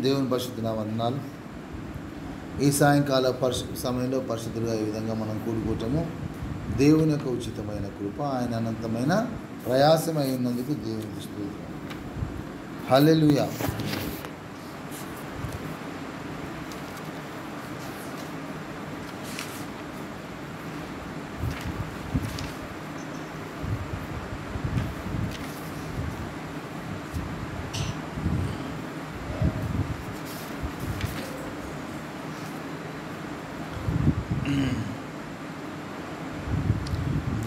దేవుని పరిశుద్ధ వందనాలు. ఈ సాయంకాల సమయంలో పరిశుద్ధులుగా ఈ విధంగా మనం కూడుకోవటము దేవుని యొక్క ఉచితమైన కృప, ఆయన అనంతమైన ప్రయాసమై ఉన్నందుకు దేవునికి స్తోత్రం. హల్లెలూయా.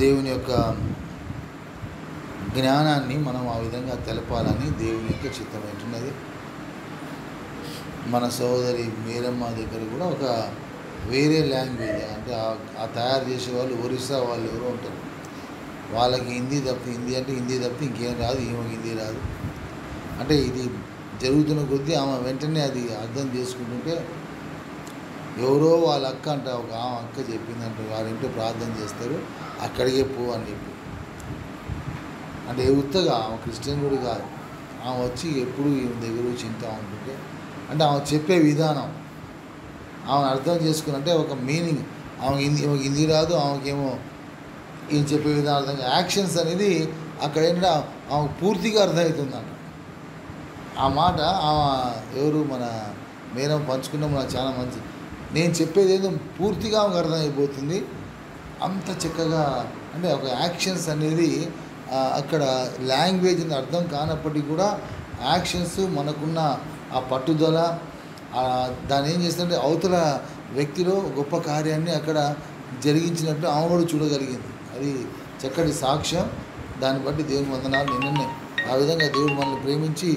దేవుని యొక్క జ్ఞానాన్ని మనం ఆ విధంగా తెలపాలని దేవుని యొక్క చిత్తమైనది. మన సోదరి మీరమ్మ దగ్గర కూడా ఒక వేరే లాంగ్వేజ్, అంటే ఆ తయారు చేసే వాళ్ళు ఒరిస్సా వాళ్ళు ఎవరో ఉంటారు. వాళ్ళకి హిందీ అంటే హిందీ తప్పితే ఇంకేం రాదు, ఏమో హిందీ రాదు. అంటే ఇది జరుగుతున్న కొద్దీ ఆమె వెంటనే అది అర్థం చేసుకుంటుంటే ఎవరో వాళ్ళ అక్క అంట, ఒక ఆమె అక్క చెప్పిందంటే వాళ్ళ ఇంట్లో ప్రార్థన చేస్తారు, అక్కడికే పో అని చెప్పి. అంటే ఉత్తగా ఆమె క్రిస్టియన్ కూడా కాదు, ఆమె వచ్చి ఎప్పుడు ఈమె దగ్గర చింతా ఉంటుంటే, అంటే ఆమె చెప్పే విధానం ఆమె అర్థం చేసుకుని, అంటే ఒక మీనింగ్ ఆమె హిందీ రాదు, ఆమెకేమో ఈయన చెప్పే విధానం అర్థం, యాక్షన్స్ అనేది అక్కడ ఏంటంటే ఆమె పూర్తిగా అర్థమవుతుందంట. ఆ మాట ఆమె ఎవరు మన మేరం పంచుకున్నాం, నాకు చాలా మంచి, నేను చెప్పేది ఏదో పూర్తిగా ఆమెకు అర్థమైపోతుంది. అంత చక్కగా, అంటే ఒక యాక్షన్స్ అనేది అక్కడ లాంగ్వేజ్ అర్థం కానప్పటికీ కూడా యాక్షన్స్ మనకున్న ఆ పట్టుదల, దాన్ని ఏం చేస్తుంటే అవతల వ్యక్తిలో గొప్ప కార్యాన్ని అక్కడ జరిగించినట్టు ఆమె కూడా చూడగలిగింది. అది చక్కటి సాక్ష్యం. దాన్ని బట్టి దేవుని వందనాలు. నిన్ననే ఆ విధంగా దేవుడు మనల్ని ప్రేమించి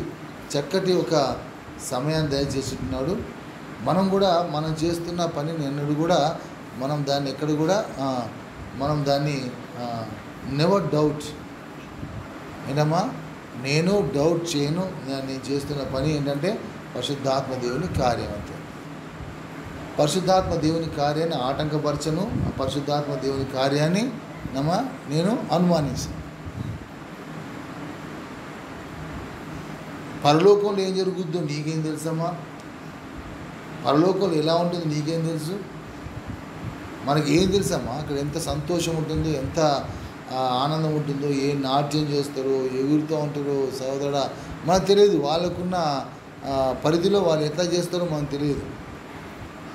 చక్కటి ఒక సమయాన్ని దయచేస్తున్నాడు. మనం కూడా మనం చేస్తున్న పనిని ఎన్నడూ కూడా మనం దాన్ని ఎక్కడ కూడా మనం దాన్ని నెవర్ డౌట్, ఏంటమ్మా, నేను డౌట్ చేయను. నేను చేస్తున్న పని ఏంటంటే పరిశుద్ధాత్మ దేవుని కార్యం. అంతే. పరిశుద్ధాత్మ దేవుని కార్యాన్ని ఆటంకపరచను, ఆ పరిశుద్ధాత్మ దేవుని కార్యాన్ని నేను అనుమానించను. పరలోకంలో ఏం జరుగుద్దో నీకేం తెలుసమ్మా? పరలోకంలో ఎలా ఉంటుందో నీకేం తెలుసు? మనకి ఏం తెలుసమ్మా? అక్కడ ఎంత సంతోషం ఉంటుందో, ఎంత ఆనందం ఉంటుందో, ఏ నాట్యం చేస్తారో, ఎగురుతూ ఉంటారో సోదరుడా మనకు తెలియదు. వాళ్ళకున్న పరిధిలో వాళ్ళు ఎట్లా చేస్తారో మనకు తెలియదు.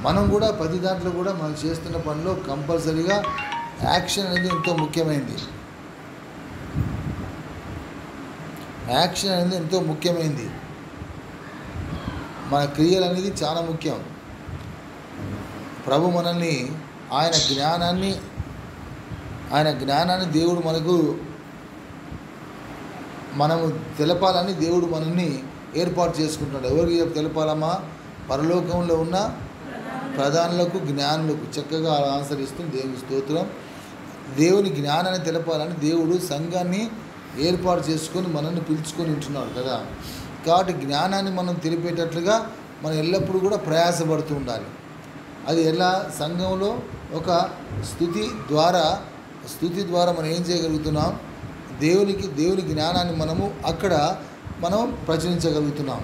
మనం కూడా ప్రతి దాంట్లో కూడా మనం చేస్తున్న పనిలో కంపల్సరీగా యాక్షన్ అనేది ఎంతో ముఖ్యమైనది. యాక్షన్ అనేది ఎంతో ముఖ్యమైనది. మన క్రియలు అనేది చాలా ముఖ్యం. ప్రభు మనల్ని ఆయన జ్ఞానాన్ని దేవుడు మనము తెలపాలని దేవుడు మనల్ని ఏర్పాటు చేసుకుంటున్నాడు. ఎవరికి తెలపాలమ్మా? పరలోకంలో ఉన్న ప్రధానులకు, జ్ఞానులకు. చక్కగా ఆన్సర్ ఇస్తుంది. దేవుని స్తోత్రం. దేవుని జ్ఞానాన్ని తెలపాలని దేవుడు సంఘాన్ని ఏర్పాటు చేసుకొని మనల్ని పిలుచుకొని ఉంటున్నాడు కదా. కాబట్టి జ్ఞానాన్ని మనం తెలిపేటట్లుగా మనం ఎల్లప్పుడూ కూడా ప్రయాసపడుతూ ఉండాలి. అది ఎలా? సంఘంలో ఒక స్తుతి ద్వారా మనం ఏం చేయగలుగుతున్నాం? దేవుని జ్ఞానాన్ని మనం ప్రచురించగలుగుతున్నాం.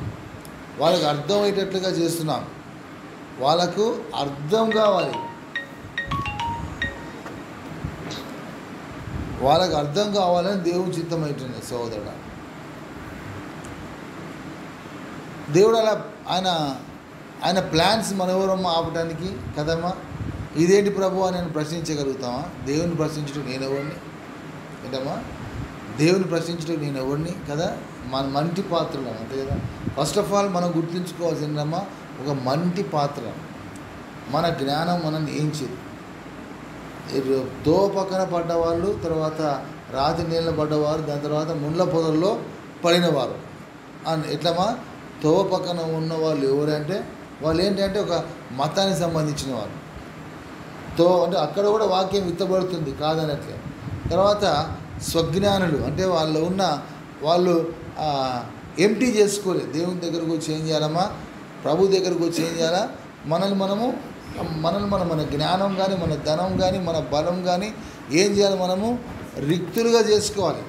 వాళ్ళకు అర్థమయ్యేటట్లుగా చేస్తున్నాం. వాళ్ళకు అర్థం కావాలి. వాళ్ళకు అర్థం కావాలని దేవుని చిత్తమైంటుంది సోదరుడు. దేవుడు అలా ఆయన ప్లాన్స్ మనెవరమ్మా ఆపడానికి కదమ్మా? ఇదేంటి ప్రభు అని నేను ప్రశ్నించగలుగుతామా? దేవుని ప్రశ్నించడం నేను ఎవరిని? ఏంటమ్మా? దేవుని ప్రశ్నించడం నేను ఎవరిని కదా? మన మంటి పాత్రలు అంతే కదా. ఫస్ట్ ఆఫ్ ఆల్ మనం గుర్తుంచుకోవాల్సిందమ్మా, ఒక మంటి పాత్ర. మన జ్ఞానం మనల్ని ఏం చేయదు. దో పక్కన పడ్డవాళ్ళు, తర్వాత రాతి నీళ్ళ పడ్డవారు, దాని తర్వాత ముండ్ల పొదల్లో పడినవారు అని ఎట్లమ్మా? తో పక్కన ఉన్న వాళ్ళు ఎవరంటే వాళ్ళు ఏంటంటే ఒక మతానికి సంబంధించిన వాళ్ళు. అంటే అక్కడ కూడా వాక్యం విత్తబడుతుంది కాదనట్లే. తర్వాత స్వజ్ఞానులు అంటే వాళ్ళు ఎంటీ చేసుకోలేదు. దేవుని దగ్గరకు వచ్చి ఏం చేయాలమ్మా? ప్రభు దగ్గరకు వచ్చి ఏం చేయాలా? మనల్ని మనం మన జ్ఞానం కానీ, మన ధనం కానీ, మన బలం కానీ ఏం చేయాలి? మనము రిక్తులుగా చేసుకోవాలి.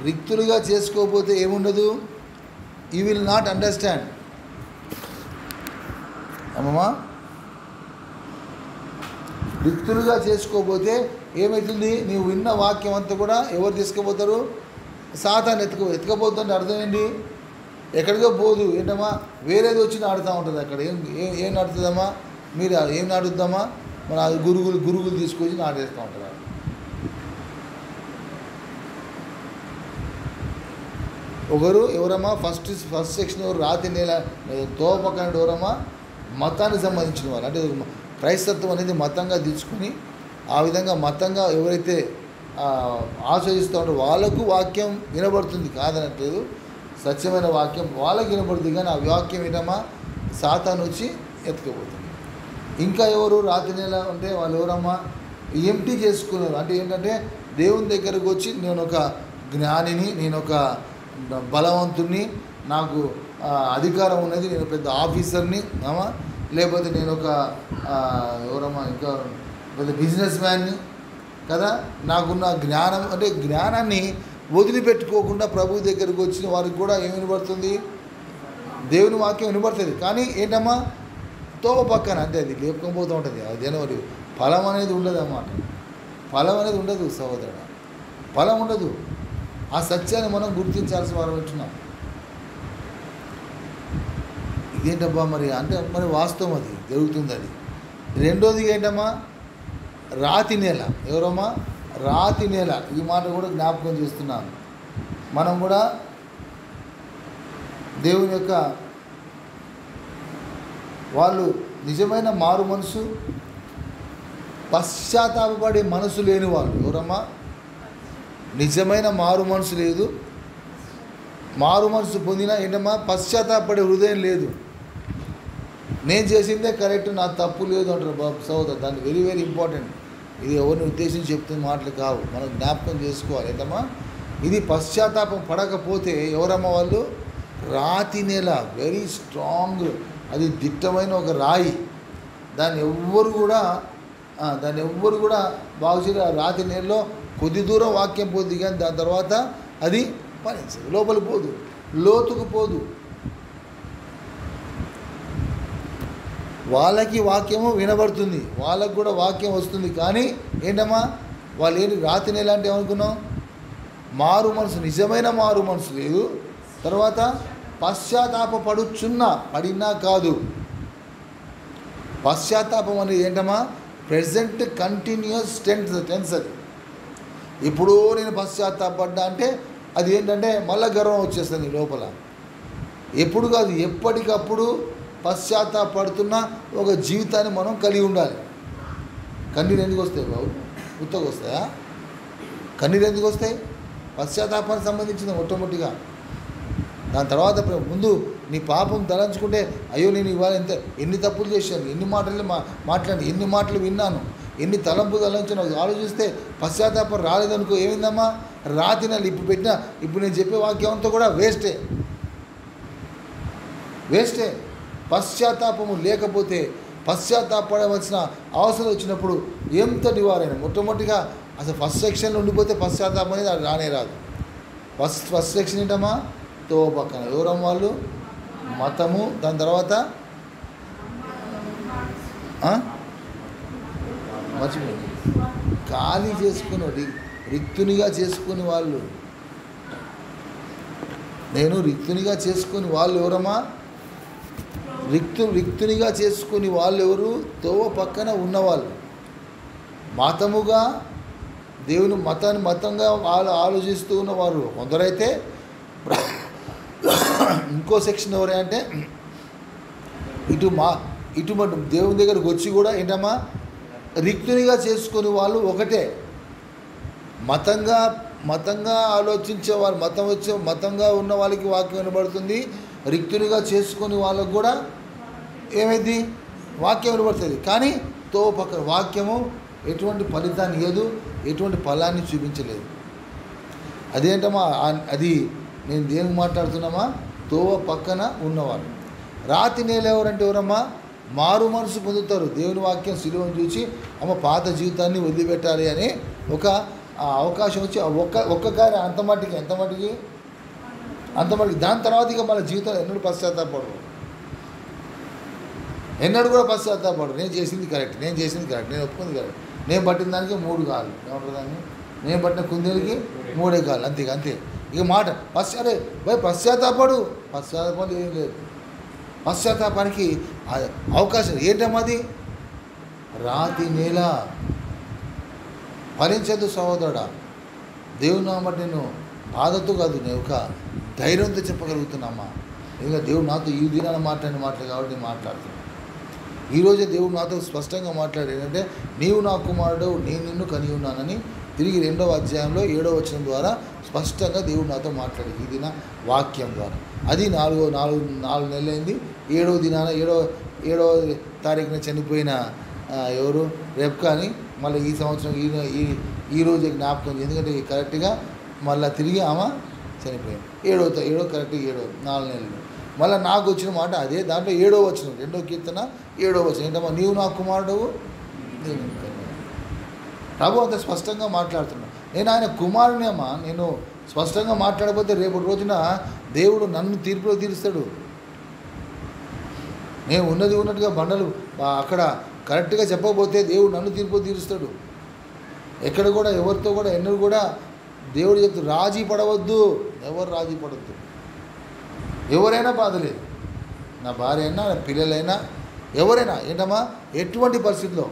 రిక్తులుగా చేసుకోకపోతే ఏముండదు? You will not understand. అమ్మమ్మా రిక్తులుగా చేసుకోకపోతే ఏమవుతుంది? నీవు విన్న వాక్యం అంతా కూడా ఎవరు తీసుకుపోతారు? సాతాను ఎత్తుకపోతుంటే అర్థం ఏంటి? ఎక్కడికో పోదు. ఏంటమ్మా వేరేది వచ్చి నాడుతూ ఉంటుంది. అక్కడ ఏం నాడుతుందమ్మా? మీరు ఏం నాటుద్దామా? మన గురుగులు తీసుకొచ్చి నాటేస్తూ ఉంటారు. ఒకరు ఎవరమ్మా ఫస్ట్ సెక్షన్ ఎవరు? రాతి నేల తోపక్కన ఎవరమ్మా? మతానికి సంబంధించిన వాళ్ళు. అంటే క్రైస్తత్వం అనేది మతంగా తీసుకుని ఆ విధంగా మతంగా ఎవరైతే ఆశ్రయిస్తూ ఉంటారో వాళ్ళకు వాక్యం వినబడుతుంది, కాదనట్లేదు. సత్యమైన వాక్యం వాళ్ళకి వినబడుతుంది. కానీ ఆ వాక్యం ఏంటమ్మా? సాతాను వచ్చి ఎత్తుకుపోతుంది. ఇంకా ఎవరు రాతి నేల అంటే వాళ్ళు ఎవరమ్మా? ఎంటీ చేసుకున్నారు. అంటే ఏంటంటే దేవుని దగ్గరకు వచ్చి నేను ఒక జ్ఞానిని, నేను ఒక బలవంతుణ్ణి, నాకు అధికారం ఉన్నది, నేను పెద్ద ఆఫీసర్ని, లేకపోతే నేను ఒక ఎవరమ్మా ఇంకా పెద్ద బిజినెస్ మ్యాన్ని కదా, నాకున్న జ్ఞానం అంటే జ్ఞానాన్ని వదిలిపెట్టుకోకుండా ప్రభు దగ్గరకు వచ్చిన వారికి కూడా ఏమి వినబడుతుంది? దేవుని వాక్యం వినబడుతుంది. కానీ ఏంటమ్మా? తోవ పక్కన అంటే అది లేపుకొని ఉంటుంది. అది జనవరి ఫలం అనేది ఉండదు అన్నమాట. ఫలం అనేది ఉండదు సహోదరుడు, ఫలం ఉండదు. ఆ సత్యాన్ని మనం గుర్తించాల్సిన వారు ఉంటున్నాం. ఇదేంటబ్బా మరి అంటే మరి వాస్తవం అది జరుగుతుంది. అది రెండోది ఏంటమ్మా? రాతి నేల. ఎవరమ్మా? రాతి నేల. ఈ మాట కూడా జ్ఞాపకం చేస్తున్నాను. మనం కూడా దేవుని యొక్క వాళ్ళు నిజమైన మారు మనసు, పశ్చాత్తాపపడే మనసు లేని వాళ్ళు. ఎవరమ్మా? నిజమైన మారు మనసు లేదు. మారు మనసు పొందినా ఏంటమ్మా? పశ్చాత్తాపపడే హృదయం లేదు. నేను చేసిందే కరెక్ట్, నా తప్పు లేదు అంటారు బాబు సోదరు. దాన్ని వెరీ వెరీ ఇంపార్టెంట్. ఇది ఎవరిని ఉద్దేశించి చెప్తున్న మాటలు కావు, మనం జ్ఞాపకం చేసుకోవాలి. ఏంటమ్మా? ఇది పశ్చాత్తాపం పడకపోతే ఎవరమ్మా వాళ్ళు? రాతి నేల, వెరీ స్ట్రాంగ్, అది దిట్టమైన ఒక రాయి. దాన్ని ఎవ్వరు కూడా బాగు చేయరు. ఆ రాతి నేలలో కొద్ది దూరం వాక్యం పోద్ది, కానీ దాని తర్వాత అది పనిచేయదు, లోపలికి పోదు, లోతుకు పోదు. వాళ్ళకి వాక్యము వినబడుతుంది, వాళ్ళకు కూడా వాక్యం వస్తుంది. కానీ ఏంటమ్మా? వాళ్ళు ఏంటి? రాతి నేల అంటే ఏమనుకున్నాం? మారు మనసు, నిజమైన మారు మనసు లేదు. తర్వాత పడినా కాదు. పశ్చాత్తాపం అనేది ఏంటమ్మా? Present continuous tense. అది ఇప్పుడు నేను పశ్చాత్తాపడ్డా అంటే అది ఏంటంటే మళ్ళీ గర్వం వచ్చేస్తుంది లోపల. ఎప్పుడు కాదు, ఎప్పటికప్పుడు పశ్చాత్తాపడుతున్న ఒక జీవితాన్ని మనం కలిగి ఉండాలి. కన్నీరు ఎందుకు వస్తాయి బాబు? ఉత్తగా వస్తాయా? కన్నీరు ఎందుకు వస్తాయి? పశ్చాత్తాపానికి సంబంధించిన మొట్టమొదటిగా. దాని తర్వాత ముందు నీ పాపం తలంచుకుంటే, అయ్యో నేను ఇవాళ ఎన్ని తప్పులు చేశాను, ఎన్ని మాటలు మాట్లాడి, ఎన్ని మాటలు విన్నాను, ఎన్ని తలంపు తలంచాను ఆలోచిస్తే పశ్చాత్తాపం రాలేదనుకో, ఏమైందమ్మా? రాతి నెల ఇప్పుడు నేను చెప్పే వాక్యం అంతా కూడా వేస్టే. పశ్చాత్తాపము లేకపోతే, పశ్చాత్తాపడవలసిన అవసరం వచ్చినప్పుడు ఎంత నివారణ? మొట్టమొదటిగా అసలు ఫస్ట్ సెక్షన్లో ఉండిపోతే పశ్చాత్తాపం అనేది అది రానే రాదు. ఫస్ట్ సెక్షన్ ఏంటమ్మా? తో పక్కన ఎవరం వాళ్ళు? మతము. దాని తర్వాత మర్చిపోయింది, ఖాళీ చేసుకుని రిక్తునిగా చేసుకుని వాళ్ళు. నేను రిక్తునిగా చేసుకుని వాళ్ళు ఎవరమ్మా? రిక్తునిగా చేసుకుని వాళ్ళు ఎవరు? తోవ పక్కన ఉన్నవాళ్ళు. మతముగా దేవుని మతంగా వాళ్ళు ఆలోచిస్తూ ఉన్నవారు కొందరైతే. ఇంకో సెక్షన్ ఎవరంటే ఇటు దేవుని దగ్గరకు వచ్చి కూడా ఏంటమ్మా? రిక్తునిగా చేసుకుని వాళ్ళు ఒకటే. మతంగా ఆలోచించేవారు, మతంగా ఉన్న వాళ్ళకి వాక్యం వినబడుతుంది. రిక్తునిగా చేసుకుని వాళ్ళకు కూడా ఏమైంది? వాక్యం వినబడుతుంది. కానీ తో పక్కన వాక్యము ఎటువంటి ఫలితాన్ని ఇవ్వదు, ఎటువంటి ఫలాన్ని చూపించలేదు. అదేంటమ్మా? అది నేను దేనికి మాట్లాడుతున్నామా? తోవ పక్కన ఉన్నవాళ్ళు. రాతి నేల ఎవరంటే ఎవరమ్మా? మారు మనసు పొందుతారు. దేవుని వాక్యం శిలువను చూసి పాత జీవితాన్ని వదిలిపెట్టాలి అని ఒక అవకాశం వచ్చి ఒక్క కార్యం ఎంత మట్టికి దాని తర్వాత ఇక మన జీవితంలో ఎన్నడూ పశ్చాత్తాపడరు. ఎన్నడూ కూడా పశ్చాత్తాపడు. నేను చేసింది కరెక్ట్, నేను ఒప్పుకుంది కరెక్ట్, నేను పట్టిన దానికి 3 కాళ్ళు, ఏమంటారు దాన్ని, నేను పట్టిన కుందేలుకి 3 కాళ్ళు, అంతే. ఇక మాట పశ్చాత్తాపడు. పశ్చాత్తాపం ఏం లేదు. పశ్చాత్తాపానికి అవకాశం ఏంటమ్మది? రాతి నేల ఫలించదు సహోదరుడా. దేవుని నామటి నేను బాధతో కాదు, నేను ఒక ధైర్యంతో చెప్పగలుగుతున్నామ్మా. ఇంకా దేవుడు నాతో ఈ దినాన మాట్లాడిన మాటలు కాబట్టి నేను మాట్లాడుతున్నాను. ఈరోజే దేవుడు నాతో స్పష్టంగా మాట్లాడేదంటే, నీవు నా కుమారుడు, నేను నిన్ను కని ఉన్నానని తిరిగి 2వ అధ్యాయంలో 7వ వచనం ద్వారా స్పష్టంగా దేవుడు నాతో మాట్లాడి ఈ దిన వాక్యం ద్వారా. అది 4 నెలలైంది. 7వ దినాన 7వ తారీఖున చనిపోయిన ఎవరు రెబ్కా అని మళ్ళీ ఈ సంవత్సరం ఈ రోజు జ్ఞాపకం, ఎందుకంటే కరెక్ట్గా మళ్ళీ తిరిగి ఆమె చనిపోయింది. 7వ కరెక్ట్గా 4 నెలలు. మళ్ళీ నాకు వచ్చిన మాట అదే, దాంట్లో 7వ వచనం, 2వ కీర్తన 7వ వచనం ఏంటమ్మా, నీవు నా కుమారుడవు, నేను ప్రభు అంత స్పష్టంగా మాట్లాడుతున్నా. నేను ఆయన కుమారుని అమ్మా. నేను స్పష్టంగా మాట్లాడకపోతే రేపటి రోజున దేవుడు నన్ను తీర్పులో తీరుస్తాడు. నేను ఉన్నట్టుగా బండలు అక్కడ కరెక్ట్గా చెప్పకపోతే దేవుడు నన్ను తీర్పులో తీరుస్తాడు. ఎక్కడ కూడా ఎవరితో కూడా ఎన్నడూ కూడా దేవుడు చెప్తాడు, రాజీ పడవద్దు, ఎవరు రాజీ పడవద్దు. ఎవరైనా బాధలేదు, నా భార్య అయినా, నా పిల్లలైనా, ఎవరైనా ఏంటమ్మా, ఎటువంటి పరిస్థితుల్లో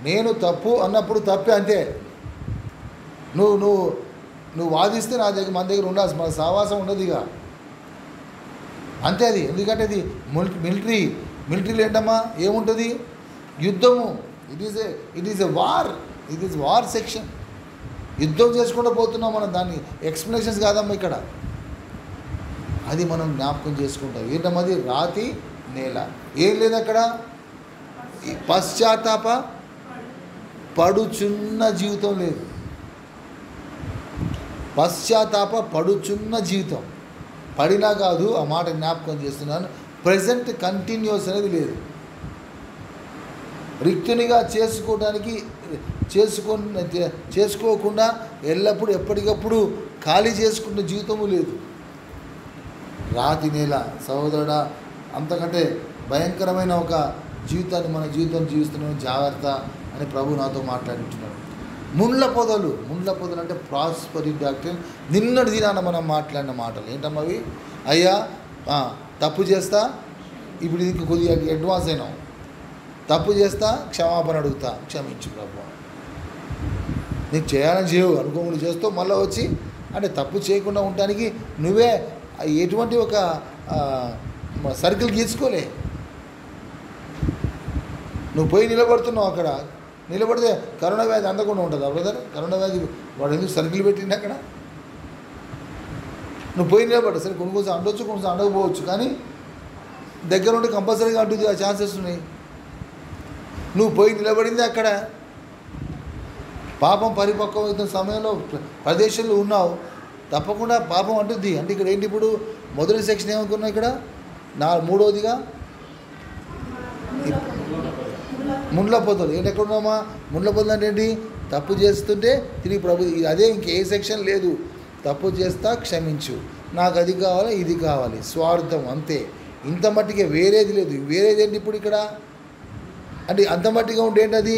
నేను తప్పు అన్నప్పుడు తప్పే, అంతే. నువ్వు వాదిస్తే మన దగ్గర ఉండాల్సి, మన సావాసం ఉండదు ఇక, అంతే. అది ఎందుకంటే అది మిలిటరీలో ఏంటమ్మా ఏముంటుంది, యుద్ధము. It is war section. యుద్ధం చేసుకుంటూ పోతున్నాం మనం. దాన్ని ఎక్స్ప్లెనేషన్స్ కాదమ్మా ఇక్కడ. అది మనం జ్ఞాపకం చేసుకుంటాం. ఏంటమ్మది? రాతి నేల. ఏం లేదు అక్కడ, పశ్చాత్తాప పడుచున్న జీవితం లేదు. పశ్చాత్తాప పడుచున్న జీవితం. పడినా కాదు, ఆ మాట జ్ఞాపకం చేస్తున్నాను. ప్రజెంట్ కంటిన్యూస్ అనేది లేదు. రిక్తునిగా చేసుకోకుండా ఎల్లప్పుడూ ఎప్పటికప్పుడు ఖాళీ చేసుకున్న జీవితము లేదు. రాతి నేల సహోదరుడా, అంతకంటే భయంకరమైన ఒక జీవితాన్ని మన జీవితం జీవిస్తున్నాం, జాగ్రత్త అని ప్రభు నాతో మాట్లాడుతున్నాడు. ముండ్ల పొదలు అంటే ప్రాస్పరిటీ డాక్టర్. నిన్నటి దినాన మనం మాట్లాడిన మాటలు ఏంటమ్మా అవి? అయ్యా తప్పు చేస్తా, ఇప్పుడు ఇది కొద్దిగా అడ్వాన్స్ అయినాం, తప్పు చేస్తా, క్షమాపణ అడుగుతా, క్షమించు ప్రభు. నీకు చేయాలని చేయవు, అనుకోకుండా చేస్తావు, మళ్ళీ వచ్చి అంటే తప్పు చేయకుండా ఉండడానికి నువ్వే ఎటువంటి ఒక సర్కిల్ గీసుకోలే. నువ్వు పోయి నిలబడుతున్నావు, అక్కడ నిలబడితే కరోనా వ్యాధి అందకుండా ఉంటుందా బ్రదర్? కరోనా వ్యాధి వాడు ఎందుకు సర్కిల్ పెట్టింది అక్కడ? నువ్వు పోయి నిలబడ్డా సరే, కొన్ని అంటొచ్చు, కొన్ని అండకపోవచ్చు, కానీ దగ్గర ఉంటే కంపల్సరీగా అంటుంది, ఆ ఛాన్సెస్ ఉన్నాయి. నువ్వు పోయి నిలబడింది అక్కడ. పాపం పరిపక్వమైన సమయంలో ప్రదేశంలో ఉన్నావు, తప్పకుండా పాపం అంటుంది. అంటే ఇక్కడ ఏంటి, ఇప్పుడు మొదటి సెక్షన్ ఏమనుకున్నావు, ఇక్కడ 3వదిగా ముండ్ల పొదలు. ఏంటి ఎక్కడ ఉన్నామా? ముండ్ల పొదలు అంటే ఏంటి? తప్పు చేస్తుంటే తిరిగి ప్రభు, అదే ఇంకే సెక్షన్ లేదు. తప్పు చేస్తా, క్షమించు, నాకు అది కావాలి, ఇది కావాలి, స్వార్థం, అంతే. ఇంత మట్టికే, వేరేది లేదు. వేరేది ఏంటి ఇప్పుడు ఇక్కడ అంటే అంత మట్టిగా ఉంటే ఏంటి అది?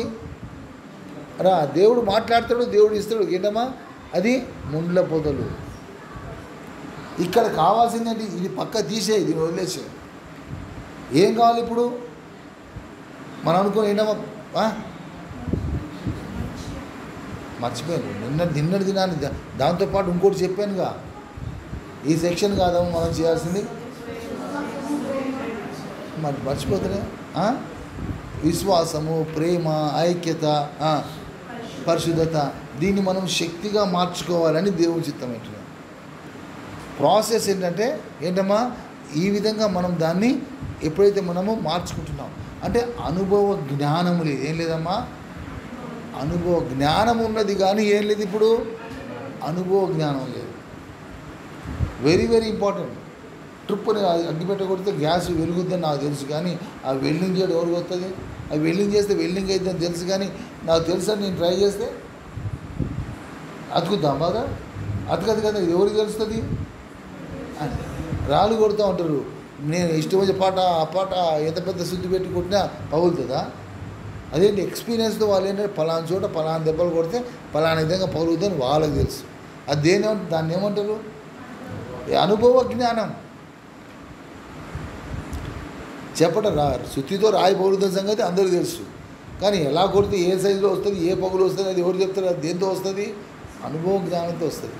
దేవుడు మాట్లాడతాడు, దేవుడు ఇస్తాడు. ఏంటమ్మా అది? ముండ్ల పొదలు. ఇక్కడ కావాల్సిందేంటి? ఇది పక్క తీసే, ఇది వదిలేసే. ఏం కావాలి ఇప్పుడు? మనం అనుకుని ఏంటమ్మా, మర్చిపోయాను నిన్నటి దినాన్ని. దాంతోపాటు ఇంకోటి చెప్పానుగా, ఈ సెక్షన్ కాదమ్మా మనం చేయాల్సింది, మరి మర్చిపోతానే. విశ్వాసము, ప్రేమ, ఐక్యత, పరిశుద్ధత, దీన్ని మనం శక్తిగా మార్చుకోవాలని దేవుని చిత్తం. ఏంటంటే ప్రాసెస్ ఏంటమ్మా, ఈ విధంగా మనం దాన్ని ఎప్పుడైతే మనము మార్చుకుంటున్నాం అంటే అనుభవ జ్ఞానము లేదు. ఏం లేదమ్మా, అనుభవ జ్ఞానం ఉన్నది కానీ ఏం లేదు. ఇప్పుడు అనుభవ జ్ఞానం లేదు. Very very important. ట్రిప్పుని అగ్గిపెట్ట కొడితే గ్యాస్ వెలుగుద్దని నాకు తెలుసు, కానీ ఆ వెల్డింగ్ చేయడం ఎవరికి వస్తుంది? అది వెల్డింగ్ చేస్తే వెల్డింగ్ అవుతుందని తెలుసు, కానీ నాకు తెలుసు అని నేను ట్రై చేస్తే అతుకుద్దాం బాగా? అతకదు కదా, ఎవరికి తెలుస్తుంది? రాళ్ళు కొడుతూ ఉంటారు. నేను ఇష్టం వచ్చే పాట ఆ పాట ఎంత పెద్ద శుద్ధి పెట్టి కొట్టినా పగులుతుందా? అదేంటి ఎక్స్పీరియన్స్తో వాళ్ళు ఏంటంటే పలానా చోట పలానా దెబ్బలు కొడితే పలానా విధంగా పగులుతుందని వాళ్ళకి తెలుసు. అది దాన్ని ఏమంటారు? అనుభవ జ్ఞానం. చెప్పటం శుద్ధితో రాయి పగులుతున్న సంగతి అందరికీ తెలుసు, కానీ ఎలా కొడితే ఏ సైజులో వస్తుంది, ఏ పగులు వస్తుంది, అది ఎవరు చెప్తారు? అది దేంతో వస్తుంది? అనుభవ జ్ఞానంతో వస్తుంది.